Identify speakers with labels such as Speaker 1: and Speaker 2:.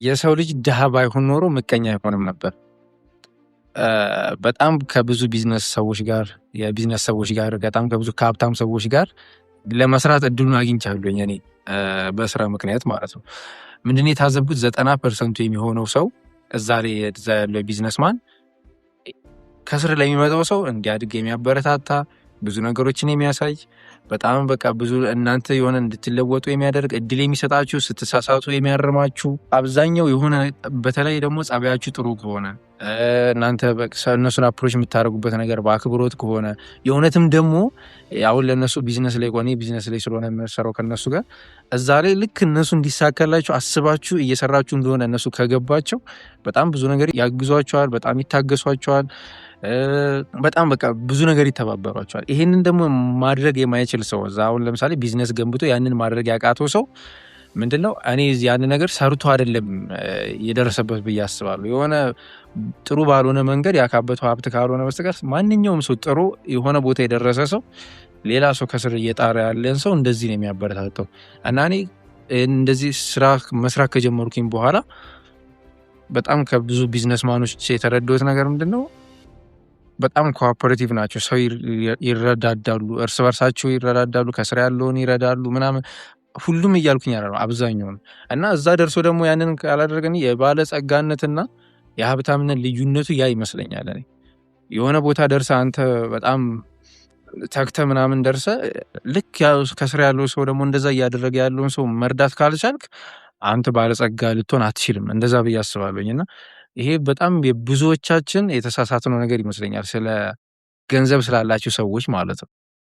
Speaker 1: የሰው ልጅ ድሃ ባይሆን ኖሮ ምቀኛ አይሆንም ነበር። በጣም ከብዙ የቢዝነስ ሰዎች ጋር በጣም ከብዙ ከሀብታም ሰዎች ጋር ለመስራት እድሉን አግኝቻለሁኝ እኔ በስራ ምክንያት ማለት ነው። ምንድነው የታዘብኩት? 90% የሚሆነው ሰው እዛ ላይ ያለው ቢዝነስማን ከስር ለሚመጣው ሰው እንዲያድግ የሚያበረታታ ብዙ ነገሮችን የሚያሳይ በጣም በቃ ብዙ እናንተ የሆነ እንድትለወጡ የሚያደርግ እድል የሚሰጣችሁ ስትሳሳቱ የሚያርማችሁ አብዛኛው የሆነ በተለይ ደግሞ ጸባያችሁ ጥሩ ከሆነ እናንተ እነሱን አፕሮች የምታደርጉበት ነገር በአክብሮት ከሆነ የእውነትም ደግሞ አሁን ለእነሱ ቢዝነስ ላይ ሆነ ቢዝነስ ላይ ስለሆነ የምሰራው ከእነሱ ጋር እዛ ላይ ልክ እነሱ እንዲሳካላችሁ አስባችሁ እየሰራችሁ እንደሆነ እነሱ ከገባቸው በጣም ብዙ ነገር ያግዟቸዋል፣ በጣም ይታገሷቸዋል፣ በጣም በቃ ብዙ ነገር ይተባበሯቸዋል። ይሄንን ደግሞ ማድረግ የማይችል ሰው እዛ አሁን ለምሳሌ ቢዝነስ ገንብቶ ያንን ማድረግ ያቃተው ሰው ምንድነው እኔ ያንን ነገር ሰርቶ አይደለም የደረሰበት ብዬ አስባለሁ። የሆነ ጥሩ ባልሆነ መንገድ ያካበተው ሀብት ካልሆነ በስተቀር ማንኛውም ሰው ጥሩ የሆነ ቦታ የደረሰ ሰው ሌላ ሰው ከስር እየጣረ ያለን ሰው እንደዚህ ነው የሚያበረታተው። እና እኔ እንደዚህ ስራ መስራት ከጀመርኩኝ በኋላ በጣም ከብዙ ቢዝነስማኖች የተረዳሁት ነገር ምንድነው በጣም ኮኦፐሬቲቭ ናቸው። ሰው ይረዳዳሉ፣ እርስ በርሳቸው ይረዳዳሉ፣ ከስራ ያለውን ይረዳሉ ምናምን ሁሉም እያልኩኝ ያለው አብዛኛው እና እዛ ደርሶ ደግሞ ያንን ካላደረገን የባለጸጋነትና የሀብታምነት ልዩነቱ ያ ይመስለኛል። እኔ የሆነ ቦታ ደርሰ አንተ በጣም ተክተ ምናምን ደርሰ ልክ ከስራ ያለው ሰው ደግሞ እንደዛ እያደረገ ያለውን ሰው መርዳት ካልቻልክ አንተ ባለጸጋ ልትሆን አትችልም። እንደዛ ብዬ አስባለሁኝ። እና ይሄ በጣም የብዙዎቻችን የተሳሳትነው ነገር ይመስለኛል ስለ ገንዘብ ስላላቸው ሰዎች ማለት ነው።